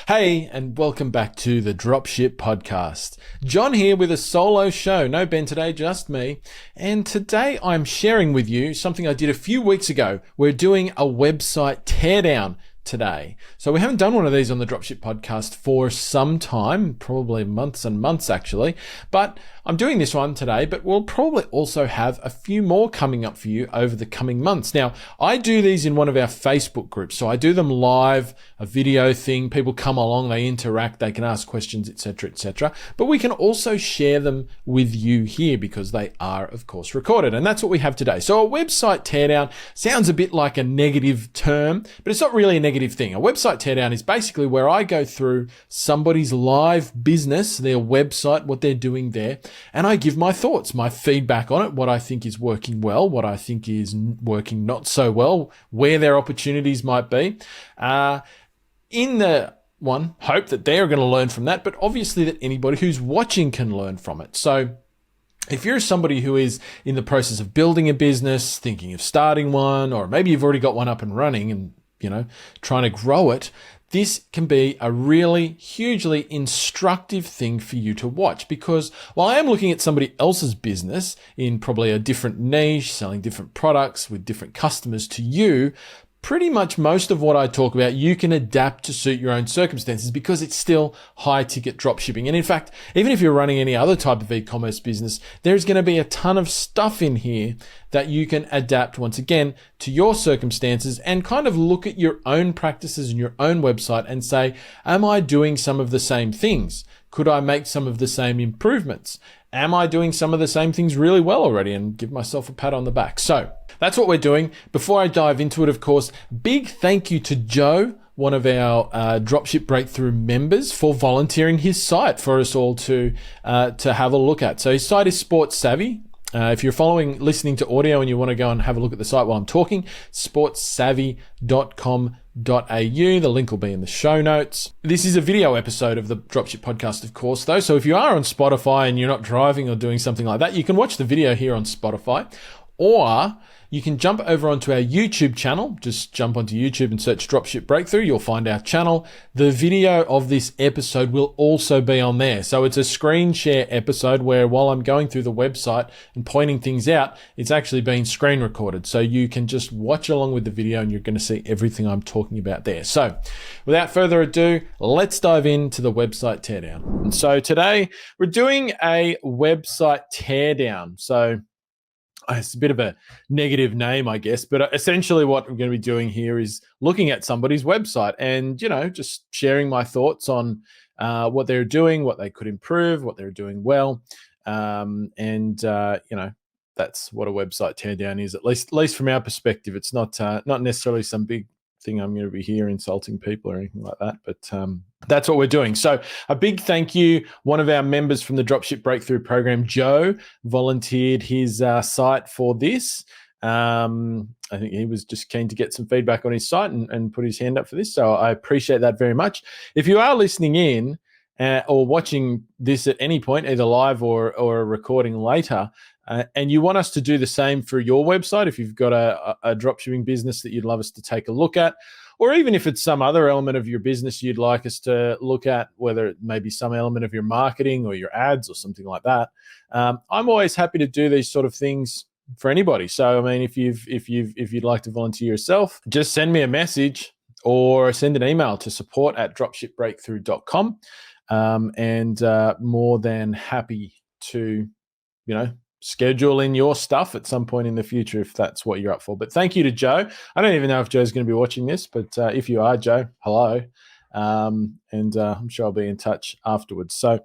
Hey, and welcome back to the Dropship Podcast. John here with a solo show. No Ben today, just me. And today I'm sharing with you something I did a few weeks ago. We're doing a website teardown today. So we haven't done one of these on the Dropship Podcast for some time, probably months and months actually, but I'm doing this one today, but we'll probably also have a few more coming up for you over the coming months. Now, I do these in one of our Facebook groups. So I do them live, a video thing. People come along, they interact, they can ask questions, etc., etc. But we can also share them with you here because they are, of course, recorded. And that's what we have today. So a website teardown sounds a bit like a negative term, but it's not really a negative thing. A website teardown is basically where I go through somebody's live business, their website, what they're doing there, and I give my thoughts, my feedback on it, what I think is working well, what I think is working not so well, where their opportunities might be. In the hope that they're going to learn from that, but obviously that anybody who's watching can learn from it. So if you're somebody who is in the process of building a business, thinking of starting one, or maybe you've already got one up and running and trying to grow it, this can be a really hugely instructive thing for you to watch, because while I am looking at somebody else's business in probably a different niche, selling different products with different customers to you, pretty much most of what I talk about, you can adapt to suit your own circumstances because it's still high ticket drop shipping. And in fact, even if you're running any other type of e-commerce business, there's going to be a ton of stuff in here that you can adapt once again to your circumstances and kind of look at your own practices and your own website and say, am I doing some of the same things? Could I make some of the same improvements? Am I doing some of the same things really well already? And give myself a pat on the back. So that's what we're doing. Before I dive into it, of course, big thank you to Joe, one of our Dropship Breakthru members, for volunteering his site for us all to have a look at. So his site is Sports Savvy. If you're listening to audio and you want to go and have a look at the site while I'm talking, sportssavvy.com.au. The link will be in the show notes. This is a video episode of the Dropship Podcast, of course, though. So if you are on Spotify and you're not driving or doing something like that, you can watch the video here on Spotify, or you can jump over onto our YouTube channel. Just jump onto YouTube and search Dropship Breakthru. You'll find our channel. The video of this episode will also be on there. So it's a screen share episode where while I'm going through the website and pointing things out, it's actually been screen recorded. So you can just watch along with the video and you're going to see everything I'm talking about there. So without further ado, let's dive into the website teardown. And so today we're doing a website teardown. So it's a bit of a negative name, I guess, but essentially what I'm going to be doing here is looking at somebody's website and, just sharing my thoughts on what they're doing, what they could improve, what they're doing well. That's what a website teardown is, at least from our perspective. It's not necessarily some big thing I'm going to be here insulting people or anything like that, but that's what we're doing. So a big thank you. One of our members from the Dropship Breakthru program, Joe, volunteered his site for this. I think he was just keen to get some feedback on his site and put his hand up for this. So I appreciate that very much. If you are listening in or watching this at any point, either live or a recording later, and you want us to do the same for your website, if you've got a dropshipping business that you'd love us to take a look at, or even if it's some other element of your business you'd like us to look at, whether it may be some element of your marketing or your ads or something like that, I'm always happy to do these sort of things for anybody. So, I mean, if you'd like to volunteer yourself, just send me a message or send an email to support@dropshipbreakthru.com, and more than happy to, schedule in your stuff at some point in the future if that's what you're up for. But thank you to Joe. I don't even know if Joe's going to be watching this, but if you are, Joe, hello. I'm sure I'll be in touch afterwards. So,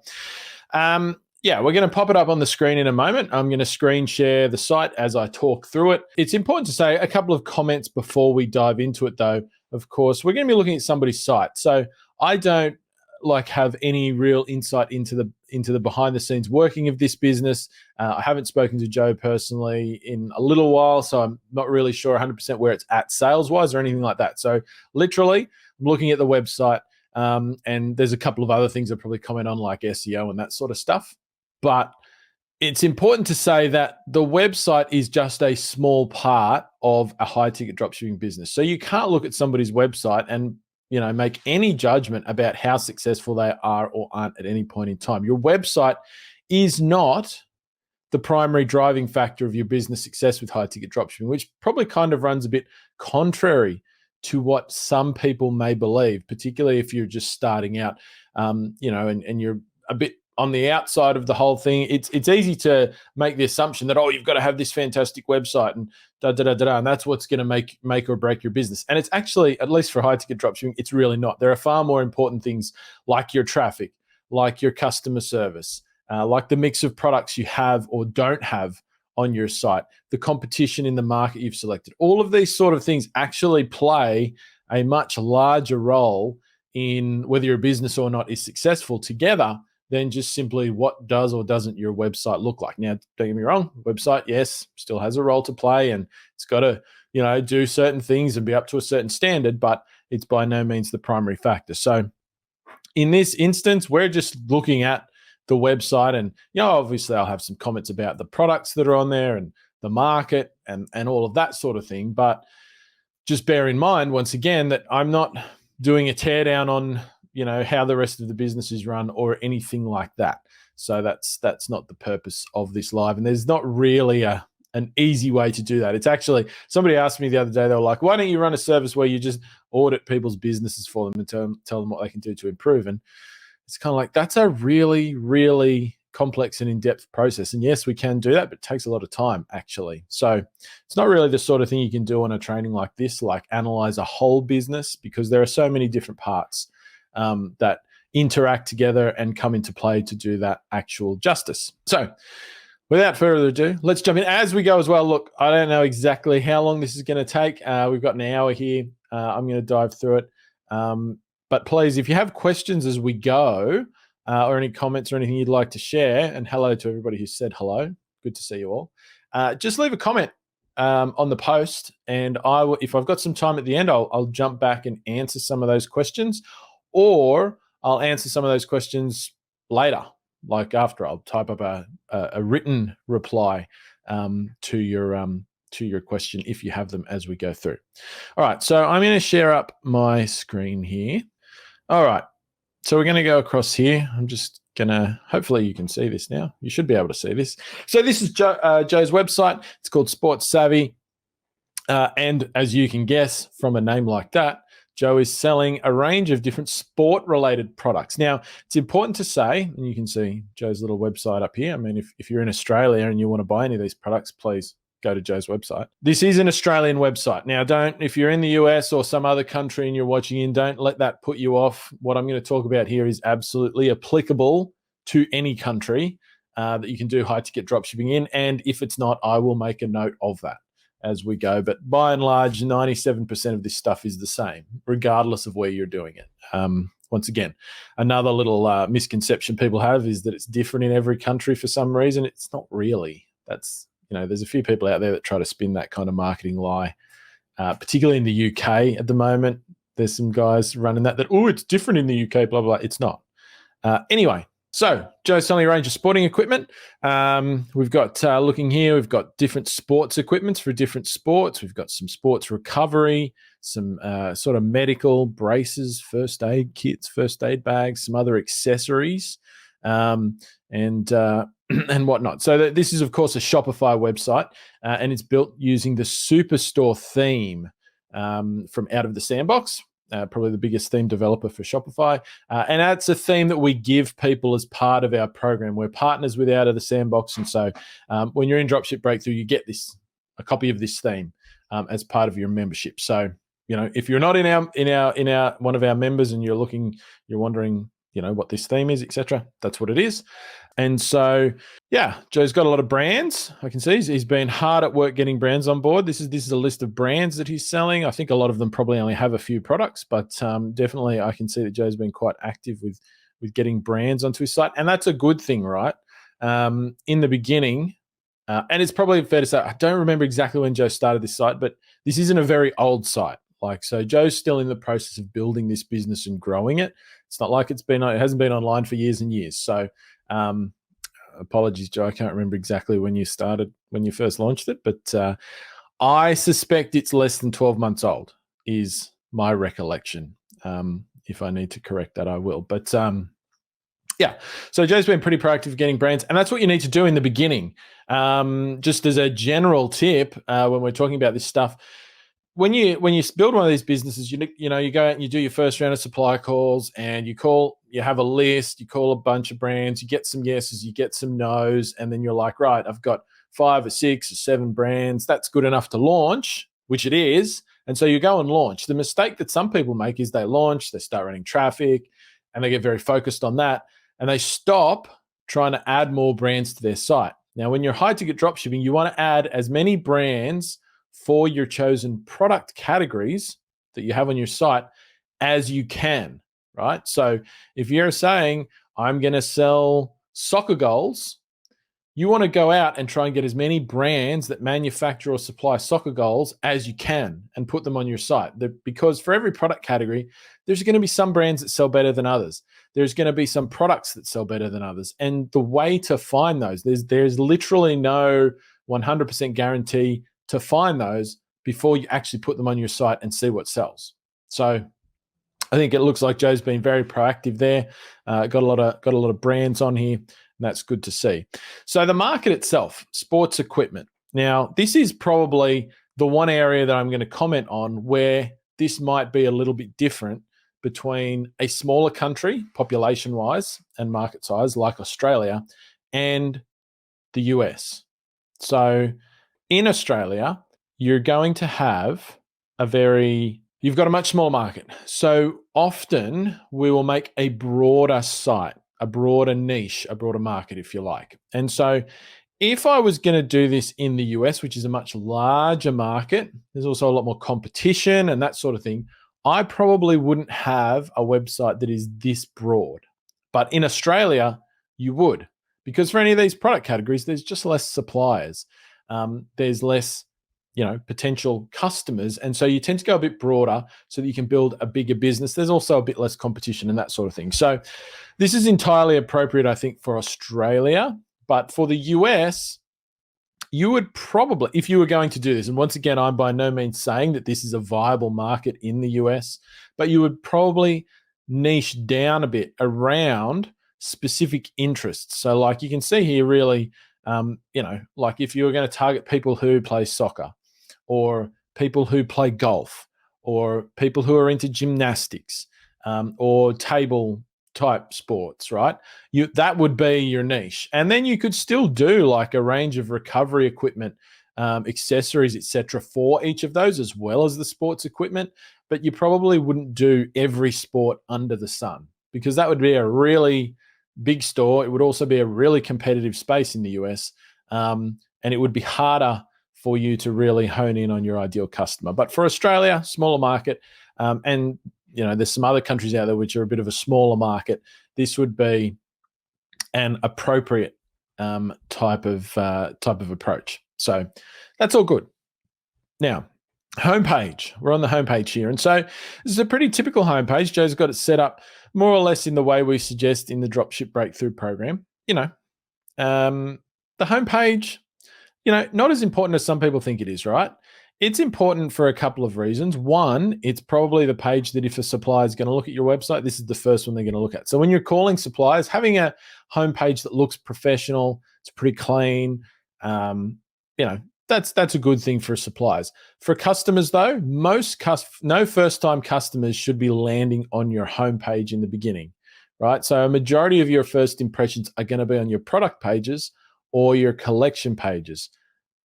we're going to pop it up on the screen in a moment. I'm going to screen share the site as I talk through it. It's important to say a couple of comments before we dive into it, though. Of course, we're going to be looking at somebody's site. So I don't have any real insight into the behind the scenes working of this business. I haven't spoken to Joe personally in a little while, so I'm not really sure 100% where it's at sales wise or anything like that. So literally I'm looking at the website, and there's a couple of other things I'll probably comment on, like SEO and that sort of stuff. But it's important to say that the website is just a small part of a high ticket dropshipping business. So you can't look at somebody's website and make any judgment about how successful they are or aren't at any point in time. Your website is not the primary driving factor of your business success with high ticket dropshipping, which probably kind of runs a bit contrary to what some people may believe, particularly if you're just starting out, and you're a bit on the outside of the whole thing. It's easy to make the assumption that, you've got to have this fantastic website and and that's what's going to make or break your business. And it's actually, at least for high ticket dropshipping, it's really not. There are far more important things like your traffic, like your customer service, like the mix of products you have or don't have on your site, the competition in the market you've selected. All of these sort of things actually play a much larger role in whether your business or not is successful together than just simply what does or doesn't your website look like. Now, don't get me wrong, website, yes, still has a role to play, and it's got to, do certain things and be up to a certain standard, but it's by no means the primary factor. So in this instance, we're just looking at the website, and obviously I'll have some comments about the products that are on there and the market and all of that sort of thing. But just bear in mind, once again, that I'm not doing a teardown on how the rest of the business is run or anything like that. So that's not the purpose of this live, and there's not really an easy way to do that. It's actually, somebody asked me the other day, they were like, why don't you run a service where you just audit people's businesses for them and tell them what they can do to improve? And it's kind of like, that's a really, really complex and in-depth process. And yes, we can do that, but it takes a lot of time, actually. So it's not really the sort of thing you can do on a training like this, like analyze a whole business, because there are so many different parts that interact together and come into play to do that actual justice. So without further ado, let's jump in as we go as well. Look, I don't know exactly how long this is going to take. We've got an hour here. I'm going to dive through it. But please, if you have questions as we go, or any comments or anything you'd like to share, and hello to everybody who said hello. Good to see you all. Just leave a comment on the post, and I will, if I've got some time at the end, I'll jump back and answer some of those questions, or I'll answer some of those questions later, like after I'll type up a written reply to your question if you have them as we go through. All right, so I'm going to share up my screen here. All right, so we're going to go across here. I'm just going to, hopefully you can see this now. You should be able to see this. So this is Joe's website. It's called Sports Savvy. And as you can guess from a name like that, Joe is selling a range of different sport-related products. Now, it's important to say, and you can see Joe's little website up here. I mean, if you're in Australia and you want to buy any of these products, please go to Joe's website. This is an Australian website. Now, if you're in the US or some other country and you're watching in, don't let that put you off. What I'm going to talk about here is absolutely applicable to any country that you can do high-ticket dropshipping in. And if it's not, I will make a note of that as we go. But by and large, 97% of this stuff is the same, regardless of where you're doing it. Once again, another little misconception people have is that it's different in every country for some reason. It's not really. There's a few people out there that try to spin that kind of marketing lie, particularly in the UK at the moment. There's some guys running that, it's different in the UK, blah, blah, blah. It's not. Anyway, so Joe's selling a range of sporting equipment. We've got, looking here, we've got different sports equipments for different sports. We've got some sports recovery, some sort of medical braces, first aid kits, first aid bags, some other accessories, and whatnot. So this is, of course, a Shopify website, and it's built using the Superstore theme from Out of the Sandbox, probably the biggest theme developer for Shopify. And that's a theme that we give people as part of our program. We're partners with Out of the Sandbox, and so when you're in Dropship Breakthru, you get a copy of this theme as part of your membership. So if you're not in our one of our members and you're wondering what this theme is, etc., that's what it is. And so, yeah, Joe's got a lot of brands. I can see he's been hard at work getting brands on board. This is a list of brands that he's selling. I think a lot of them probably only have a few products, but definitely I can see that Joe's been quite active with getting brands onto his site. And that's a good thing, right? In the beginning, and it's probably fair to say, I don't remember exactly when Joe started this site, but this isn't a very old site. So Joe's still in the process of building this business and growing it. It's not like it hasn't been online for years and years. So apologies, Joe. I can't remember exactly when you first launched it, but I suspect it's less than 12 months old is my recollection. If I need to correct that, I will. But yeah, so Joe's been pretty proactive getting brands, and that's what you need to do in the beginning. Just as a general tip, when we're talking about this stuff, when you build one of these businesses, you go out and you do your first round of supply calls, and you have a list, you call a bunch of brands, you get some yeses, you get some nos, and then you're like, right, I've got 5 or 6 or 7 brands. That's good enough to launch, which it is. And so you go and launch. The mistake that some people make is they launch, they start running traffic, and they get very focused on that, and they stop trying to add more brands to their site. Now, when you're high ticket dropshipping, you want to add as many brands for your chosen product categories that you have on your site as you can, right? So if you're saying, I'm going to sell soccer goals, you want to go out and try and get as many brands that manufacture or supply soccer goals as you can and put them on your site. Because for every product category, there's going to be some brands that sell better than others. There's going to be some products that sell better than others. And the way to find those, there's literally no 100% guarantee to find those before you actually put them on your site and see what sells. So I think it looks like Joe's been very proactive there. Got a lot of brands on here, and that's good to see. So the market itself, sports equipment. Now, this is probably the one area that I'm going to comment on where this might be a little bit different between a smaller country, population-wise and market size, like Australia, and the US. So in Australia, you're going to have you've got a much smaller market. So often we will make a broader site, a broader niche, a broader market, if you like. And so if I was going to do this in the US, which is a much larger market, there's also a lot more competition and that sort of thing, I probably wouldn't have a website that is this broad. But in Australia, you would, because for any of these product categories, there's just less suppliers. There's less, potential customers. And so you tend to go a bit broader so that you can build a bigger business. There's also a bit less competition and that sort of thing. So this is entirely appropriate, I think, for Australia. But for the US, you would probably, if you were going to do this, and once again, I'm by no means saying that this is a viable market in the US, but you would probably niche down a bit around specific interests. So like you can see here really, like if you were going to target people who play soccer or people who play golf or people who are into gymnastics or table type sports, right? That would be your niche. And then you could still do like a range of recovery equipment, accessories, etc., for each of those, as well as the sports equipment. But you probably wouldn't do every sport under the sun, because that would be a really big store. It would also be a really competitive space in the US, and it would be harder for you to really hone in on your ideal customer. But for Australia, smaller market, and there's some other countries out there which are a bit of a smaller market, this would be an appropriate type of approach. So that's all good. Now, homepage. We're on the homepage here. And so this is a pretty typical homepage. Joe's got it set up more or less in the way we suggest in the Dropship Breakthru program. The homepage, not as important as some people think it is, right? It's important for a couple of reasons. One, it's probably the page that if a supplier is going to look at your website, this is the first one they're going to look at. So when you're calling suppliers, having a homepage that looks professional, it's pretty clean, that's a good thing for suppliers. For customers, though, no first-time customers should be landing on your homepage in the beginning, right? So a majority of your first impressions are going to be on your product pages or your collection pages,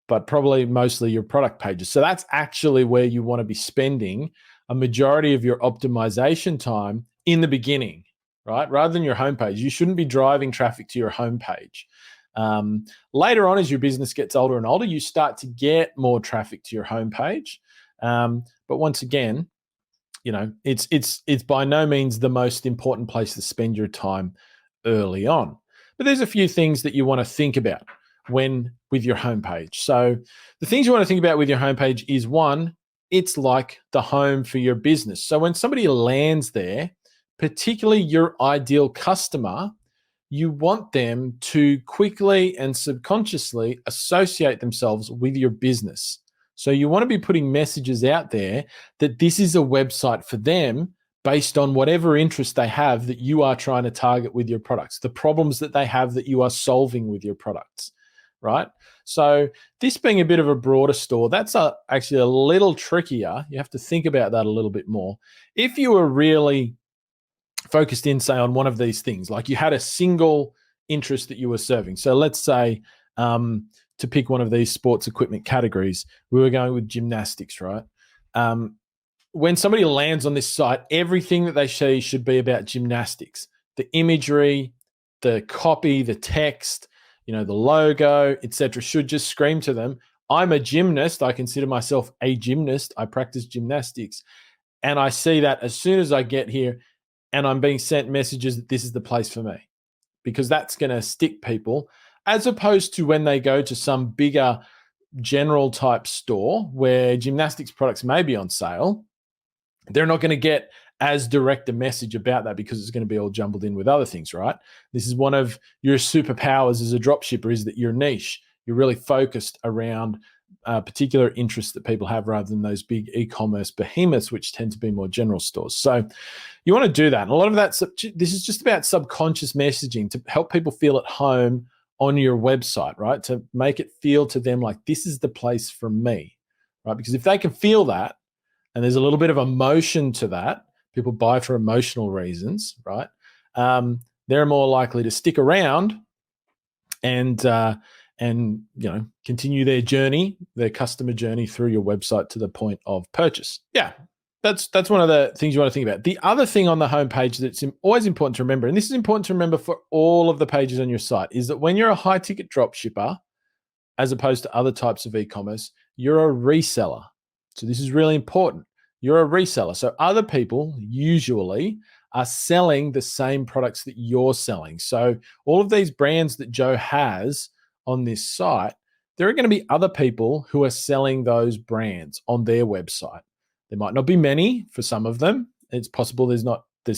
but probably mostly your product pages. So that's actually where you want to be spending a majority of your optimization time in the beginning, right? Rather than your homepage. You shouldn't be driving traffic to your homepage. Later on, as your business gets older and older, you start to get more traffic to your homepage. But once again, it's by no means the most important place to spend your time early on. But there's a few things that you want to think about with your homepage. So the things you want to think about with your homepage is, one, it's like the home for your business. So when somebody lands there, particularly your ideal customer, you want them to quickly and subconsciously associate themselves with your business. So you want to be putting messages out there that this is a website for them based on whatever interest they have that you are trying to target with your products, the problems that they have that you are solving with your products, right? So this being a bit of a broader store, that's actually a little trickier. You have to think about that a little bit more. If you were really focused in, say, on one of these things, like you had a single interest that you were serving. So let's say, to pick one of these sports equipment categories, we were going with gymnastics, right? When somebody lands on this site, everything that they see should be about gymnastics. The imagery, the copy, the text, the logo, etc., should just scream to them, I'm a gymnast. I consider myself a gymnast. I practice gymnastics. And I see that as soon as I get here, and I'm being sent messages that this is the place for me, because that's going to stick people, as opposed to when they go to some bigger general type store where gymnastics products may be on sale. They're not going to get as direct a message about that because it's going to be all jumbled in with other things, right? This is one of your superpowers as a dropshipper, is that you're niche. You're really focused around particular interests that people have, rather than those big e-commerce behemoths, which tend to be more general stores. So you want to do that. And a lot of that, this is just about subconscious messaging to help people feel at home on your website, right? To make it feel to them like this is the place for me, right? Because if they can feel that, and there's a little bit of emotion to that, people buy for emotional reasons, right? They're more likely to stick around and continue their journey, their customer journey through your website to the point of purchase. Yeah, that's one of the things you want to think about. The other thing on the homepage that's always important to remember, and this is important to remember for all of the pages on your site, is that when you're a high ticket drop shipper, as opposed to other types of e-commerce, you're a reseller. So this is really important. You're a reseller. So other people usually are selling the same products that you're selling. So all of these brands that Joe has on this site, there are going to be other people who are selling those brands on their website. There might not be many for some of them. It's possible there's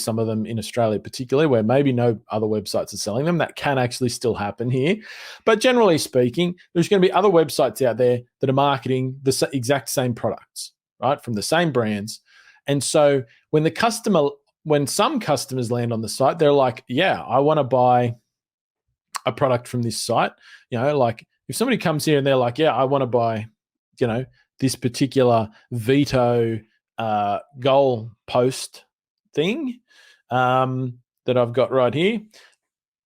some of them in Australia particularly where maybe no other websites are selling them. That can actually still happen here. But generally speaking, there's going to be other websites out there that are marketing the exact same products, right, from the same brands. And so when some customers land on the site, they're like, yeah, I want to buy a product from this site. Like if somebody comes here and they're like, yeah, I want to buy, this particular Veto goal post thing that I've got right here.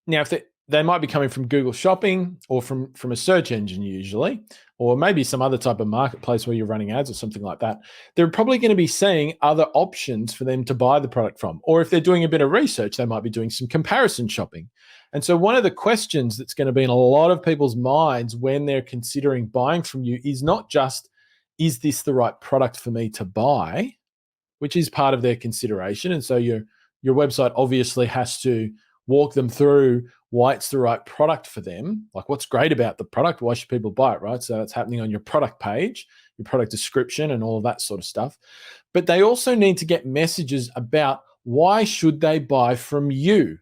Now, if they might be coming from Google Shopping or from a search engine usually, or maybe some other type of marketplace where you're running ads or something like that, they're probably going to be seeing other options for them to buy the product from. Or if they're doing a bit of research, they might be doing some comparison shopping. And so one of the questions that's going to be in a lot of people's minds when they're considering buying from you is not just, is this the right product for me to buy, which is part of their consideration. And so your website obviously has to walk them through why it's the right product for them. Like what's great about the product, why should people buy it, right? So that's happening on your product page, your product description and all of that sort of stuff. But they also need to get messages about why should they buy from you?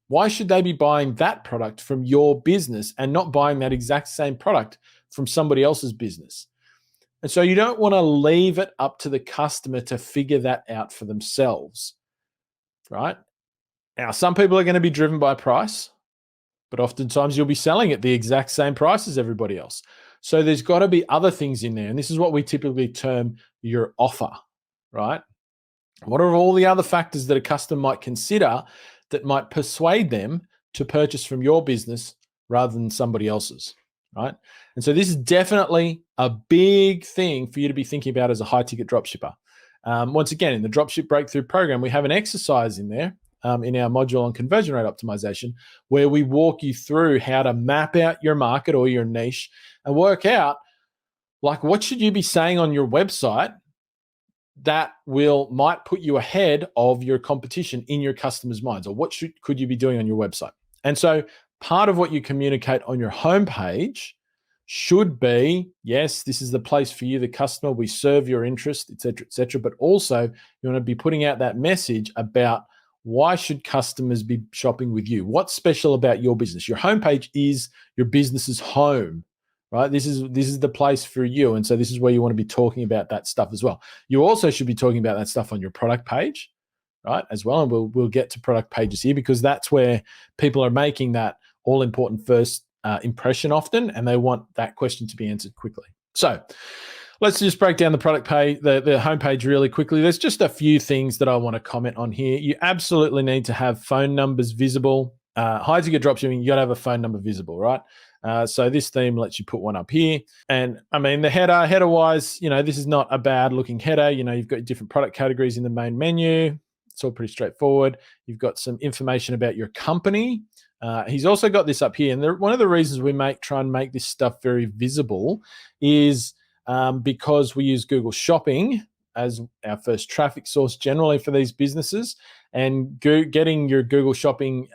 Why should they be buying that product from your business and not buying that exact same product from somebody else's business? And so you don't want to leave it up to the customer to figure that out for themselves, right? Now, some people are going to be driven by price, but oftentimes you'll be selling at the exact same price as everybody else. So there's got to be other things in there. And this is what we typically term your offer, right? What are all the other factors that a customer might consider that might persuade them to purchase from your business rather than somebody else's, right? And so this is definitely a big thing for you to be thinking about as a high-ticket dropshipper. Once again, in the Dropship Breakthru program, we have an exercise in there in our module on conversion rate optimization where we walk you through how to map out your market or your niche and work out like what should you be saying on your website that might put you ahead of your competition in your customers' minds, or what could you be doing on your website? And so part of what you communicate on your homepage should be, yes, this is the place for you, the customer, we serve your interest, et cetera, but also you want to be putting out that message about why should customers be shopping with you? What's special about your business? Your homepage is your business's home, right? This is the place for you. And so this is where you want to be talking about that stuff as well. You also should be talking about that stuff on your product page, right, as well. And we'll get to product pages here because that's where people are making that all-important first impression often, and they want that question to be answered quickly. So let's just break down the product page, the homepage really quickly. There's just a few things that I want to comment on here. You absolutely need to have phone numbers visible. High ticket dropshipping, you got to have a phone number visible, right? So this theme lets you put one up here. And I mean, the header-wise, this is not a bad looking header. You've got different product categories in the main menu. It's all pretty straightforward. You've got some information about your company. He's also got this up here. And one of the reasons we try and make this stuff very visible is because we use Google Shopping as our first traffic source generally for these businesses. And getting your Google Shopping,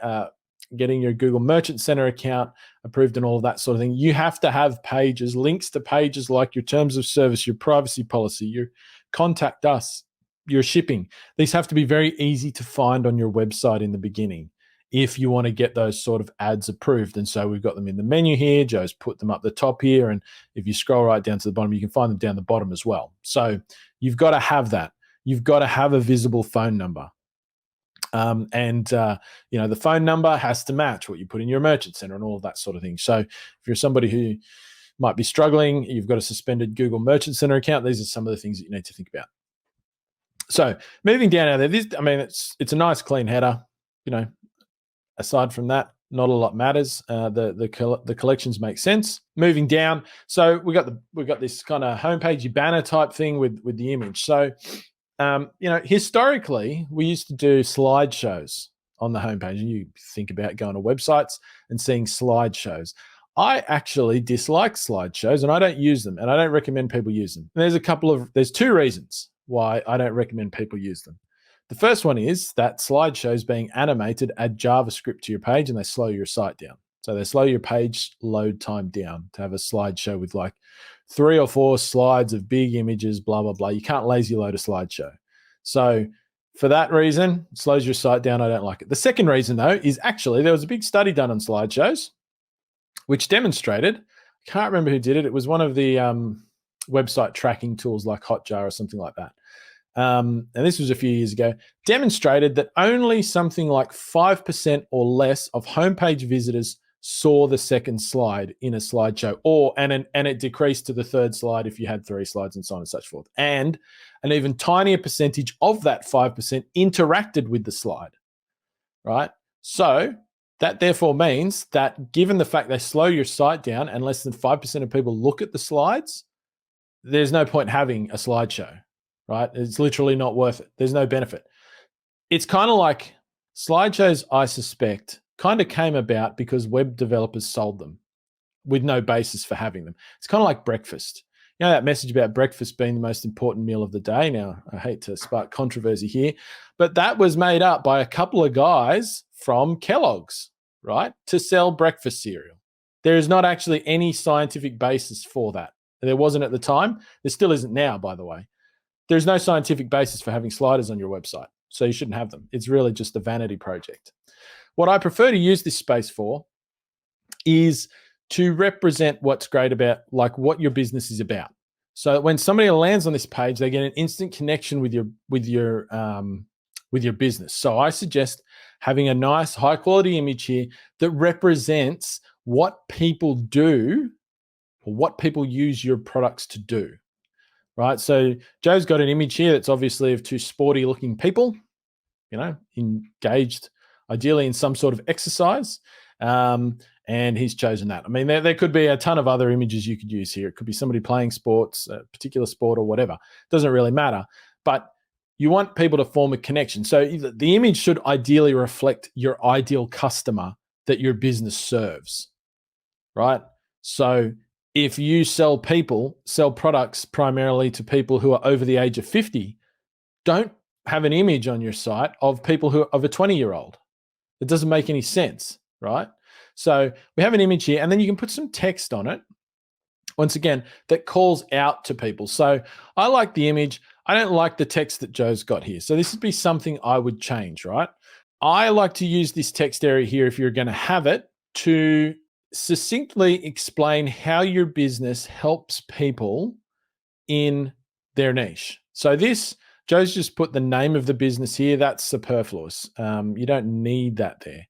getting your Google Merchant Center account approved and all of that sort of thing, you have to have pages, links to pages like your terms of service, your privacy policy, your contact us, your shipping. These have to be very easy to find on your website in the beginning if you want to get those sort of ads approved. And so we've got them in the menu here. Joe's put them up the top here. And if you scroll right down to the bottom, you can find them down the bottom as well. So you've got to have that. You've got to have a visible phone number. The phone number has to match what you put in your merchant center and all of that sort of thing. So if you're somebody who might be struggling, you've got a suspended Google Merchant Center account, these are some of the things that you need to think about. So moving down out there, it's a nice clean header. Aside from that, not a lot matters. The collections make sense. Moving down, so we got this kind of homepage banner type thing with the image. So historically, we used to do slideshows on the homepage, and you think about going to websites and seeing slideshows. I actually dislike slideshows, and I don't use them, and I don't recommend people use them. And there's two reasons why I don't recommend people use them. The first one is that slideshows being animated add JavaScript to your page, and they slow your site down. So they slow your page load time down to have a slideshow with like 3 or 4 slides of big images, blah, blah, blah. You can't lazy load a slideshow. So for that reason, it slows your site down. I don't like it. The second reason, though, is actually there was a big study done on slideshows, which demonstrated, I can't remember who did it. It was one of the website tracking tools like Hotjar or something like that. And this was a few years ago, demonstrated that only something like 5% or less of homepage visitors saw the second slide in a slideshow, and it decreased to the third slide if you had 3 slides and so on and such forth. And an even tinier percentage of that 5% interacted with the slide, right? So that therefore means that given the fact they slow your site down and less than 5% of people look at the slides, there's no point having a slideshow, right? It's literally not worth it. There's no benefit. It's kind of like slideshows, I suspect, kind of came about because web developers sold them with no basis for having them. It's kind of like breakfast. You know that message about breakfast being the most important meal of the day? Now, I hate to spark controversy here, but that was made up by a couple of guys from Kellogg's, right, to sell breakfast cereal. There is not actually any scientific basis for that. There wasn't at the time. There still isn't now, by the way. There's no scientific basis for having sliders on your website, so you shouldn't have them. It's really just a vanity project. What I prefer to use this space for is to represent what's great about, like, what your business is about. So when somebody lands on this page, they get an instant connection with your business. So I suggest having a nice, high quality image here that represents what people do or what people use your products to do. Right. So Joe's got an image here that's obviously of 2 sporty looking people, engaged ideally in some sort of exercise. And he's chosen that. I mean, there could be a ton of other images you could use here. It could be somebody playing sports, a particular sport or whatever. It doesn't really matter. But you want people to form a connection. So the image should ideally reflect your ideal customer that your business serves, right? So if you sell products primarily to people who are over the age of 50, don't have an image on your site of people who are of a 20-year-old. It doesn't make any sense, right? So we have an image here, and then you can put some text on it, once again, that calls out to people. So I like the image. I don't like the text that Joe's got here. So this would be something I would change, right? I like to use this text area here, if you're going to have it, to succinctly explain how your business helps people in their niche. So this Joe's just put the name of the business here. That's superfluous. You don't need that there.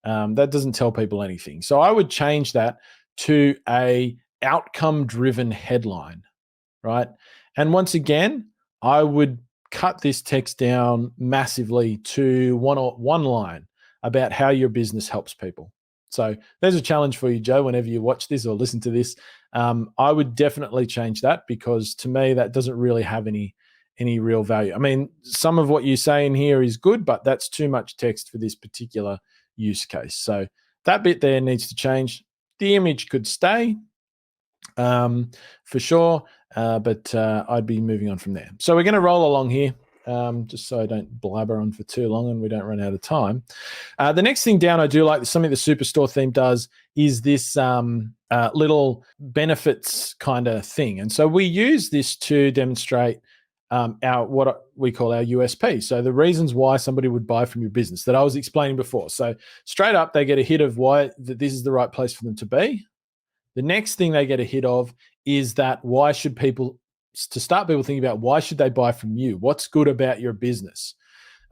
That doesn't tell people anything. So I would change that to a outcome-driven headline, right? And once again, I would cut this text down massively to one line about how your business helps people. So there's a challenge for you, Joe, whenever you watch this or listen to this. I would definitely change that, because to me, that doesn't really have any real value. I mean, some of what you say in here is good, but that's too much text for this particular use case. So that bit there needs to change. The image could stay for sure, but I'd be moving on from there. So we're going to roll along here, just so I don't blabber on for too long and we don't run out of time. The next thing down I do like, something the Superstore theme does, is this little benefits kind of thing. And so we use this to demonstrate our what we call our USP. So the reasons why somebody would buy from your business that I was explaining before. So straight up, they get a hit of why that this is the right place for them to be. The next thing they get a hit of is that why should people, to start people thinking about why should they buy from you? What's good about your business?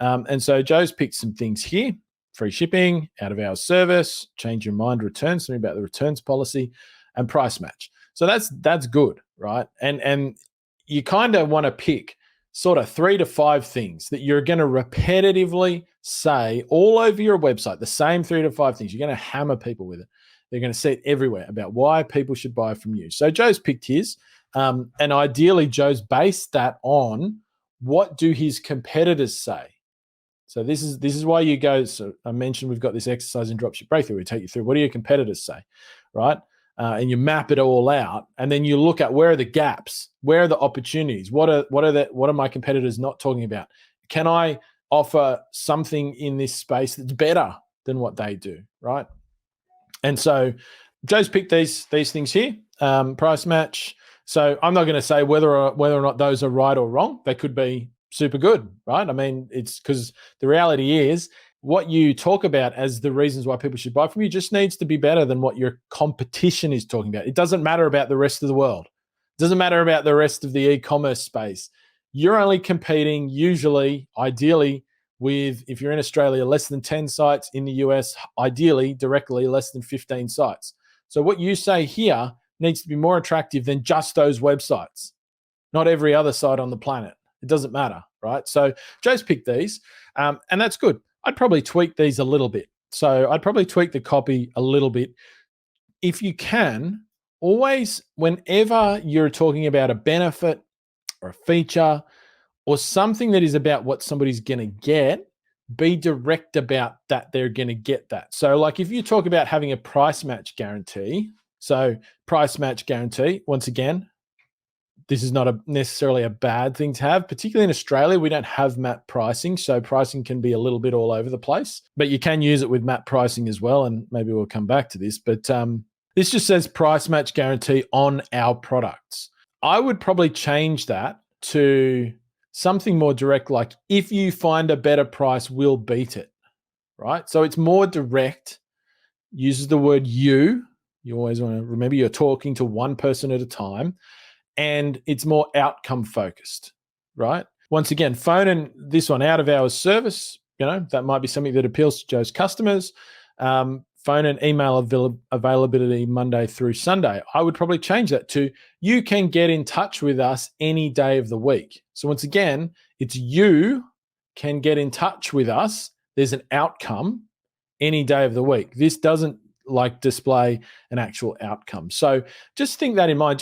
And so Joe's picked some things here: free shipping, out of hours service, change your mind returns, something about the returns policy, and price match. So that's good, right? And you kind of want to pick sort of 3 to 5 things that you're going to repetitively say all over your website, the same 3 to 5 things. You're going to hammer people with it. They're going to see it everywhere about why people should buy from you. So Joe's picked his, and ideally Joe's based that on what do his competitors say. So this is why you go. So I mentioned we've got this exercise in Dropship Breakthru. We take you through what do your competitors say, right? And you map it all out, and then you look at where are the gaps, where are the opportunities, what are my competitors not talking about? Can I offer something in this space that's better than what they do, right? And so Joe's picked these things here, price match. So I'm not going to say whether or not those are right or wrong. They could be super good, right? I mean, it's because the reality is what you talk about as the reasons why people should buy from you just needs to be better than what your competition is talking about. It doesn't matter about the rest of the world. It doesn't matter about the rest of the e-commerce space. You're only competing usually, ideally, with, if you're in Australia, less than 10 sites. In the US, ideally, directly, less than 15 sites. So what you say here needs to be more attractive than just those websites, not every other site on the planet. It doesn't matter, right? So Joe's picked these, and that's good. I'd probably tweak these a little bit. So I'd probably tweak the copy a little bit. If you can, always, whenever you're talking about a benefit or a feature or something that is about what somebody's going to get, be direct about that they're going to get that. So like if you talk about having a price match guarantee, so price match guarantee, once again, this is not necessarily a bad thing to have. Particularly in Australia, we don't have map pricing, so pricing can be a little bit all over the place. But you can use it with map pricing as well, and maybe we'll come back to this. But this just says price match guarantee on our products. I would probably change that to something more direct, like if you find a better price, we'll beat it, right? So it's more direct, uses the word you. You always want to remember you're talking to one person at a time. And it's more outcome focused, right? Once again, phone and this one, out of hours service, that might be something that appeals to Joe's customers. Phone and email availability Monday through Sunday. I would probably change that to you can get in touch with us any day of the week. So once again, it's you can get in touch with us. There's an outcome any day of the week. This doesn't display an actual outcome. So just think that in mind.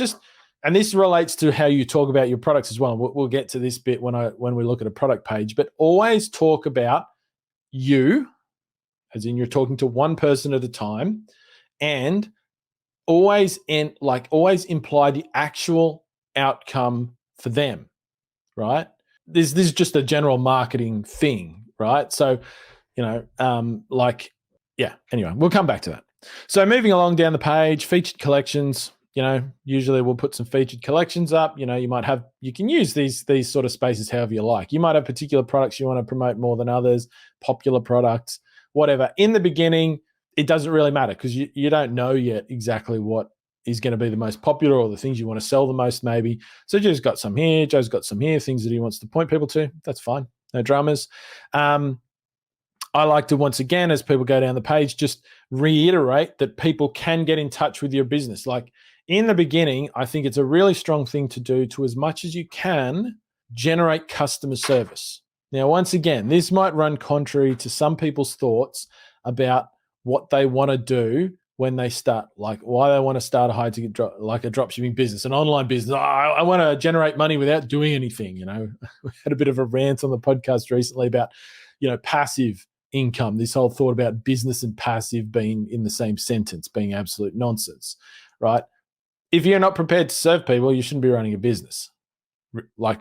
And this relates to how you talk about your products as well. We'll get to this bit when we look at a product page, but always talk about you, as in you're talking to one person at a time, and always imply the actual outcome for them, right? This is just a general marketing thing, right? So, anyway, we'll come back to that. So moving along down the page, featured collections. Usually we'll put some featured collections up. You can use these sort of spaces however you like. You might have particular products you want to promote more than others, popular products, whatever. In the beginning, it doesn't really matter because you don't know yet exactly what is going to be the most popular, or the things you want to sell the most maybe. So Joe's got some here, Joe's got some here, things that he wants to point people to. That's fine. No dramas. I like to, once again, as people go down the page, just reiterate that people can get in touch with your business. Like in the beginning, I think it's a really strong thing to do to, as much as you can, generate customer service. Now, once again, this might run contrary to some people's thoughts about what they want to do when they start, like why they want to start a high ticket like a dropshipping business, an online business. I want to generate money without doing anything. We had a bit of a rant on the podcast recently about, passive income. This whole thought about business and passive being in the same sentence, being absolute nonsense, right? If you're not prepared to serve people, you shouldn't be running a business. Like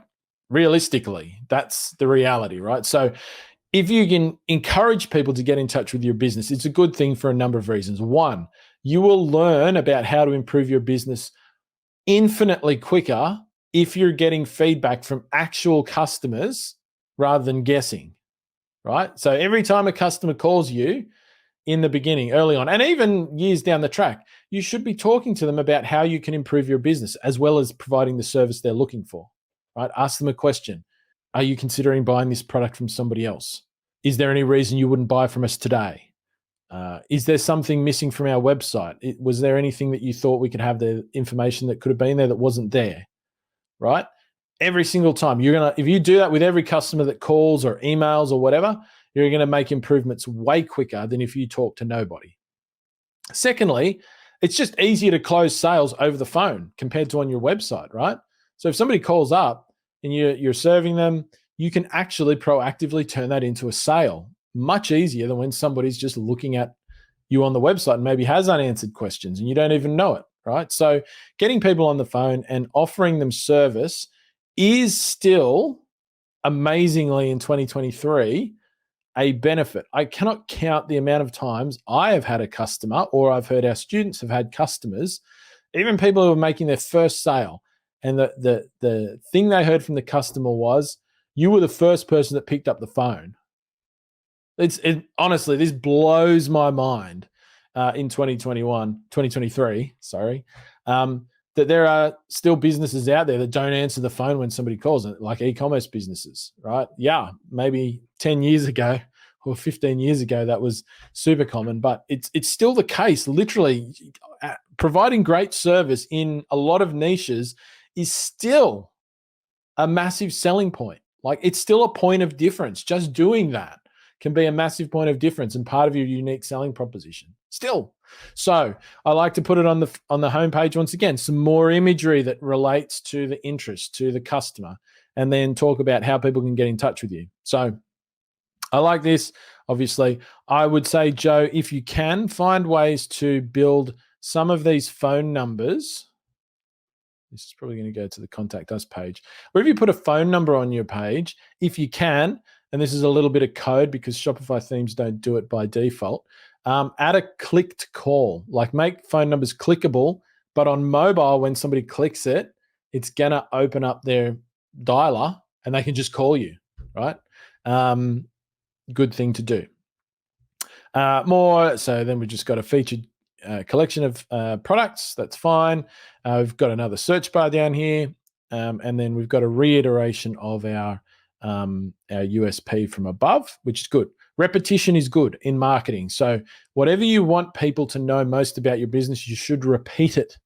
realistically, that's the reality, right? So if you can encourage people to get in touch with your business, it's a good thing for a number of reasons. One, you will learn about how to improve your business infinitely quicker if you're getting feedback from actual customers rather than guessing, right? So every time a customer calls you in the beginning, early on, and even years down the track, you should be talking to them about how you can improve your business as well as providing the service they're looking for, right? Ask them a question. Are you considering buying this product from somebody else? Is there any reason you wouldn't buy from us today? Is there something missing from our website? Was there anything that you thought we could have, the information that could have been there that wasn't there, right? Every single time if you do that with every customer that calls or emails or whatever, you're going to make improvements way quicker than if you talk to nobody. Secondly, it's just easier to close sales over the phone compared to on your website, right? So if somebody calls up and you're serving them, you can actually proactively turn that into a sale much easier than when somebody's just looking at you on the website and maybe has unanswered questions and you don't even know it, right? So getting people on the phone and offering them service is still, amazingly in 2023, a benefit. I cannot count the amount of times I have had a customer, or I've heard our students have had customers, even people who are making their first sale, and the thing they heard from the customer was, you were the first person that picked up the phone. Honestly, this blows my mind in 2023, that there are still businesses out there that don't answer the phone when somebody calls, like e-commerce businesses, right? Yeah, maybe 10 years ago or 15 years ago, that was super common, but it's still the case. Literally, providing great service in a lot of niches is still a massive selling point. Like, it's still a point of difference. Just doing that can be a massive point of difference and part of your unique selling proposition still. So I like to put it on the homepage once again, some more imagery that relates to the interest, to the customer, and then talk about how people can get in touch with you. So I like this. Obviously, I would say, Joe, if you can find ways to build some of these phone numbers, this is probably going to go to the Contact Us page, where if you put a phone number on your page, if you can, and this is a little bit of code because Shopify themes don't do it by default, add a clicked call, like make phone numbers clickable, but on mobile, when somebody clicks it, it's going to open up their dialer and they can just call you, right? Good thing to do. So then we've just got a featured collection of products. That's fine. We've got another search bar down here. And then we've got a reiteration of our USP from above, which is good. Repetition is good in marketing. So whatever you want people to know most about your business, you should repeat it.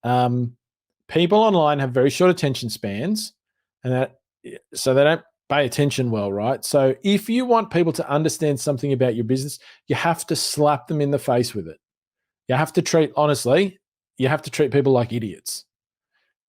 People online have very short attention spans, and so they don't pay attention well, right? So if you want people to understand something about your business, you have to slap them in the face with it. You have to treat people like idiots,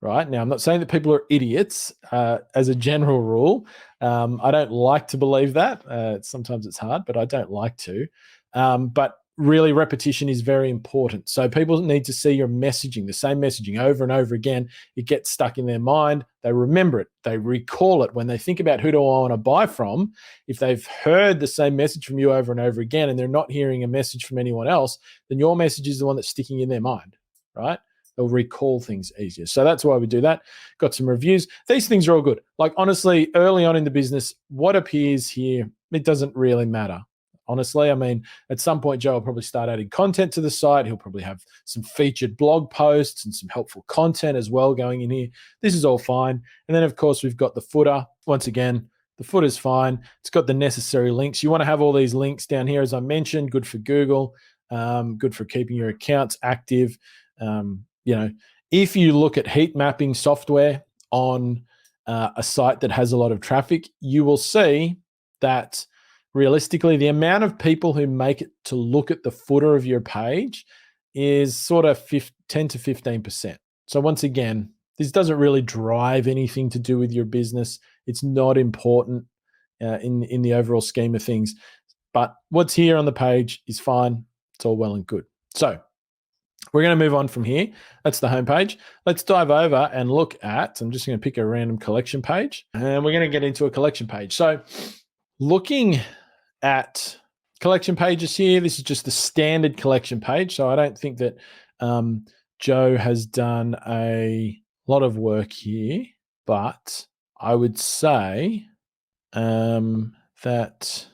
right? Now, I'm not saying that people are idiots as a general rule. I don't like to believe that. Sometimes it's hard, but I don't like to. But really, repetition is very important. So people need to see your messaging, the same messaging over and over again. It gets stuck in their mind. They remember it. They recall it. When they think about who do I want to buy from, if they've heard the same message from you over and over again and they're not hearing a message from anyone else, then your message is the one that's sticking in their mind, right? They'll recall things easier. So that's why we do that. Got some reviews. These things are all good. Like, honestly, early on in the business, what appears here, it doesn't really matter. honestly. I mean, at some point, Joe will probably start adding content to the site. He'll probably have some featured blog posts and some helpful content as well going in here. This is all fine. And then, of course, we've got the footer. Once again, the footer's fine. It's got the necessary links. You want to have all these links down here, as I mentioned, good for Google, good for keeping your accounts active. If you look at heat mapping software on a site that has a lot of traffic, you will see that realistically, the amount of people who make it to look at the footer of your page is sort of 10 to 15%. So once again, this doesn't really drive anything to do with your business. It's not important in the overall scheme of things. But what's here on the page is fine. It's all well and good. So we're going to move on from here. That's the homepage. Let's dive over and look at, I'm just going to pick a random collection page, and we're going to get into a collection page. So looking at collection pages here, this is just the standard collection page. So I don't think that Joe has done a lot of work here, but I would say that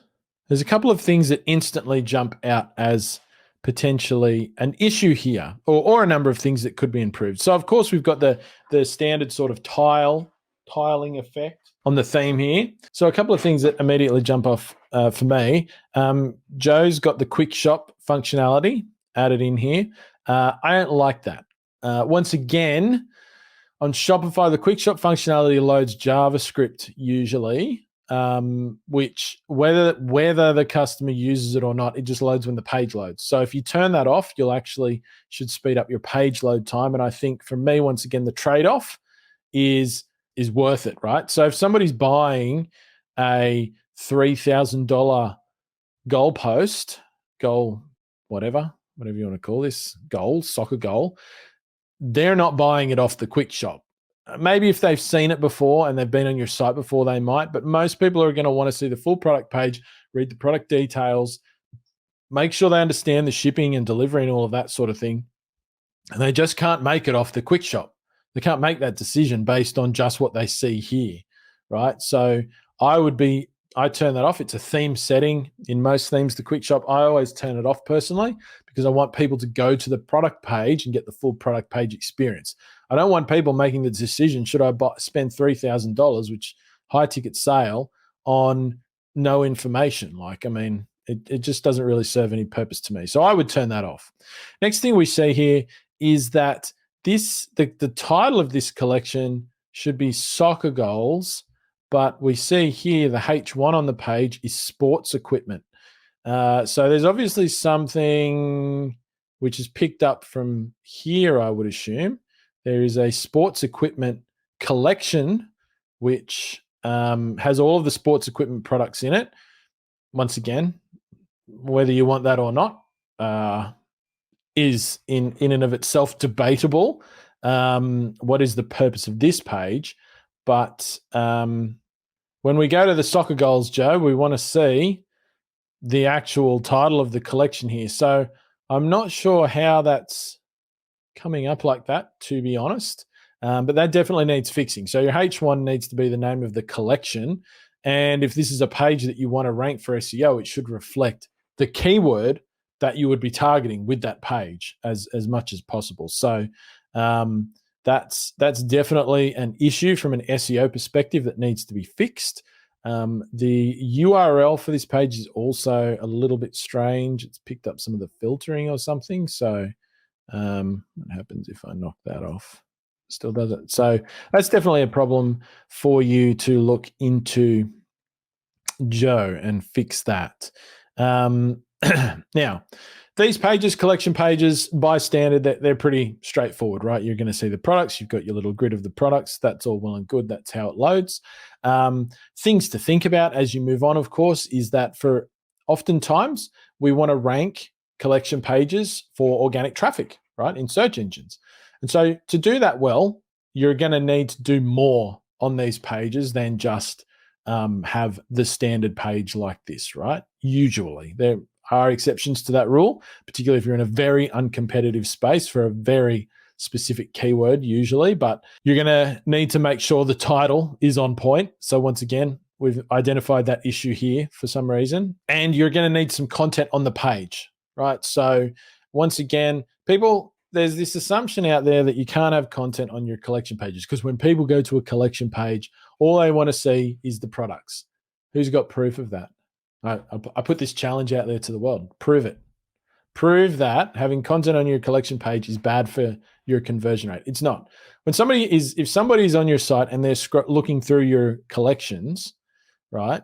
there's a couple of things that instantly jump out as potentially an issue here, or a number of things that could be improved. So of course we've got the standard sort of tiling effect on the theme here. So a couple of things that immediately jump off for me. Joe's got the quick shop functionality added in here. I don't like that. Once again, on Shopify, the quick shop functionality loads JavaScript usually, which whether the customer uses it or not, it just loads when the page loads. So if you turn that off, you'll actually should speed up your page load time. And I think for me, once again, the trade-off is worth it, right? So if somebody's buying a $3,000 whatever you want to call this, soccer goal, they're not buying it off the quick shop. Maybe if they've seen it before and they've been on your site before, they might, but most people are going to want to see the full product page, read the product details, make sure they understand the shipping and delivery and all of that sort of thing. And they just can't make it off the quick shop. They can't make that decision based on just what they see here, right? So I turn that off. It's a theme setting. In most themes, the quick shop, I always turn it off personally because I want people to go to the product page and get the full product page experience. I don't want people making the decision, should I spend $3,000, which high ticket sale, on no information? It just doesn't really serve any purpose to me. So I would turn that off. Next thing we see here is that the title of this collection should be soccer goals, but we see here the H1 on the page is sports equipment. So there's obviously something which is picked up from here, I would assume. There is a sports equipment collection which has all of the sports equipment products in it. Once again, whether you want that or not is in and of itself debatable. What is the purpose of this page? But when we go to the soccer goals, Joe, we want to see the actual title of the collection here. So I'm not sure how that's coming up like that, to be honest. But that definitely needs fixing. So your H1 needs to be the name of the collection. And if this is a page that you want to rank for SEO, it should reflect the keyword that you would be targeting with that page as much as possible. So that's definitely an issue from an SEO perspective that needs to be fixed. The URL for this page is also a little bit strange. It's picked up some of the filtering or something. So what happens if I knock that off? Still does it. So that's definitely a problem for you to look into, Joe, and fix that. Now, these pages, collection pages, by standard, they're pretty straightforward, right? You're going to see the products. You've got your little grid of the products. That's all well and good. That's how it loads. Things to think about as you move on, of course, is that for oftentimes we want to rank collection pages for organic traffic, right, in search engines. And so to do that well, you're going to need to do more on these pages than just have the standard page like this, right? Usually. There are exceptions to that rule, particularly if you're in a very uncompetitive space for a very specific keyword usually, but you're going to need to make sure the title is on point. So once again, we've identified that issue here for some reason, and you're going to need some content on the page, right? So once again, there's this assumption out there that you can't have content on your collection pages because when people go to a collection page, all they want to see is the products. Who's got proof of that? I put this challenge out there to the world. Prove it. Prove that having content on your collection page is bad for your conversion rate. It's not. If somebody's on your site and they're looking through your collections, right,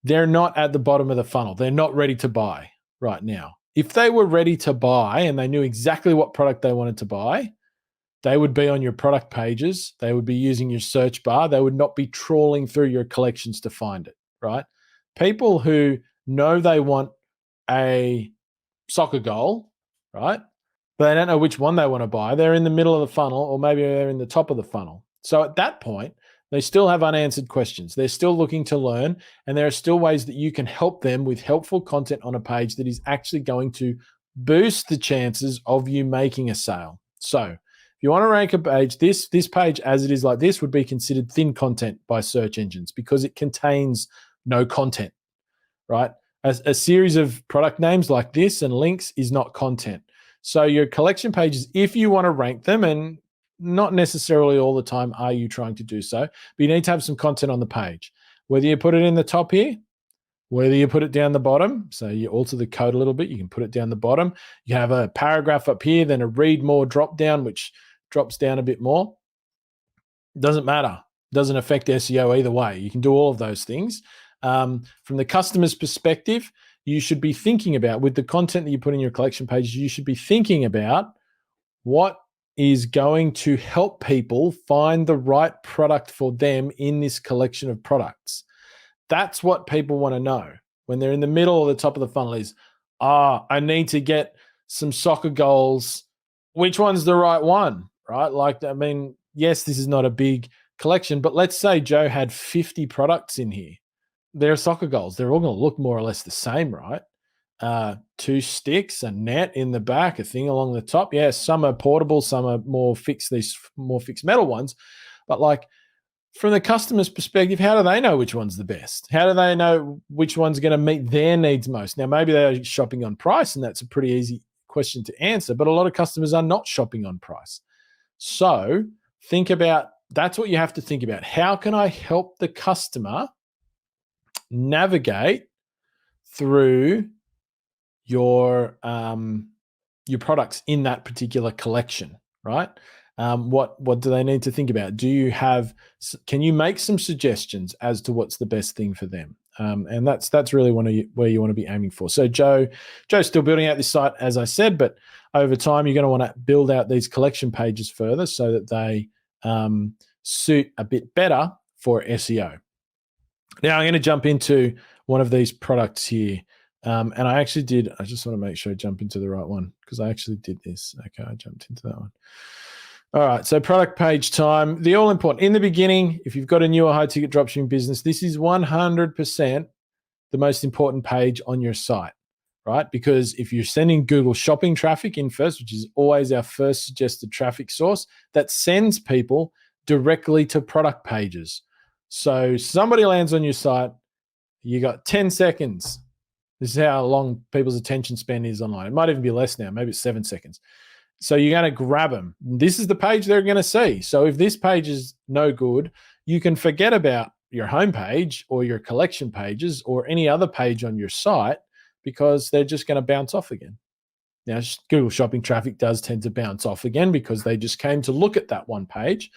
they're not at the bottom of the funnel. They're not ready to buy right now. If they were ready to buy and they knew exactly what product they wanted to buy, they would be on your product pages. They would be using your search bar. They would not be trawling through your collections to find it, right? People who know they want a soccer goal, right? But they don't know which one they want to buy. They're in the middle of the funnel, or maybe they're in the top of the funnel. So at that point, they still have unanswered questions. They're still looking to learn, and there are still ways that you can help them with helpful content on a page that is actually going to boost the chances of you making a sale. So if you want to rank a page, this page as it is like this would be considered thin content by search engines because it contains no content, right? A series of product names like this and links is not content. So your collection pages, if you want to rank them, and not necessarily all the time are you trying to do so, but you need to have some content on the page. Whether you put it in the top here, whether you put it down the bottom, so you alter the code a little bit, you can put it down the bottom. You have a paragraph up here, then a read more drop down, which drops down a bit more. Doesn't matter. Doesn't affect SEO either way. You can do all of those things. From the customer's perspective, you should be thinking about, with the content that you put in your collection pages, you should be thinking about what is going to help people find the right product for them in this collection of products. That's what people want to know when they're in the middle or the top of the funnel is, I need to get some soccer goals. Which one's the right one, right? Like, I mean, yes, this is not a big collection, but let's say Joe had 50 products in here. They're soccer goals. They're all going to look more or less the same, right? 2 sticks, a net in the back, a thing along the top. Yeah, some are portable, some are more fixed, these more fixed metal ones. But like from the customer's perspective, how do they know which one's the best? How do they know which one's going to meet their needs most? Now, maybe they're shopping on price, and that's a pretty easy question to answer, but a lot of customers are not shopping on price. So think about, that's what you have to think about. How can I help the customer navigate through your products in that particular collection, right? What do they need to think about? Can you make some suggestions as to what's the best thing for them? And that's really where you want to be aiming for. So Joe's still building out this site, as I said, but over time you're going to want to build out these collection pages further so that they suit a bit better for SEO. Now I'm going to jump into one of these products here. And I just want to make sure I jump into the right one because I actually did this. Okay, I jumped into that one. All right, so product page time. The all important, in the beginning, if you've got a new or high ticket dropshipping business, this is 100% the most important page on your site, right? Because if you're sending Google shopping traffic in first, which is always our first suggested traffic source, that sends people directly to product pages. So somebody lands on your site, you got 10 seconds. This is how long people's attention span is online. It might even be less now. Maybe it's 7 seconds. So you're going to grab them. This is the page they're going to see. So if this page is no good, you can forget about your homepage or your collection pages or any other page on your site because they're just going to bounce off again. Now, Google shopping traffic does tend to bounce off again because they just came to look at that one page.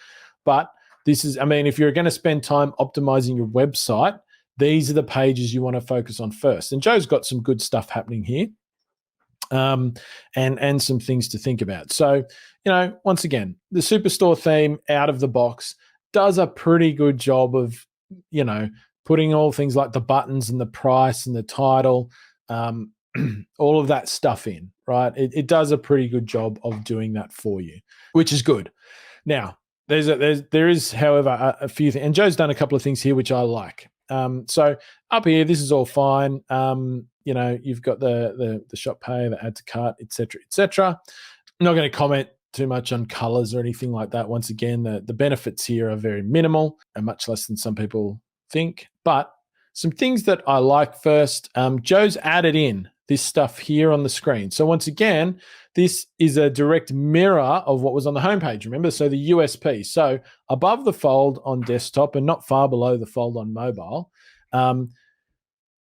But if you're going to spend time optimizing your website, these are the pages you want to focus on first. And Joe's got some good stuff happening here. And some things to think about. So, once again, the Superstore theme out of the box does a pretty good job of, putting all things like the buttons and the price and the title, all of that stuff in, right? It does a pretty good job of doing that for you, which is good. Now, there is, however, a few things, and Joe's done a couple of things here which I like. So up here, this is all fine. You've got the shop pay, the add to cart, et cetera. I'm not going to comment too much on colors or anything like that. Once again, the benefits here are very minimal and much less than some people think. But some things that I like first, Joe's added in this stuff here on the screen. So once again, this is a direct mirror of what was on the homepage, remember? So the USP. So above the fold on desktop and not far below the fold on mobile,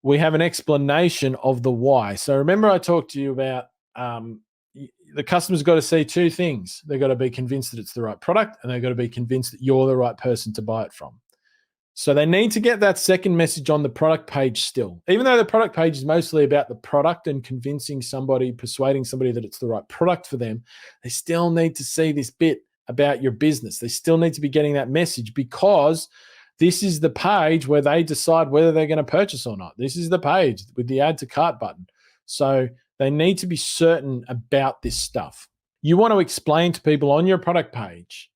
we have an explanation of the why. So remember I talked to you about the customer's got to see two things. They've got to be convinced that it's the right product, and they've got to be convinced that you're the right person to buy it from. So they need to get that second message on the product page still. Even though the product page is mostly about the product and convincing somebody, persuading somebody that it's the right product for them, they still need to see this bit about your business. They still need to be getting that message, because this is the page where they decide whether they're going to purchase or not. This is the page with the add to cart button. So they need to be certain about this stuff. You want to explain to people on your product page,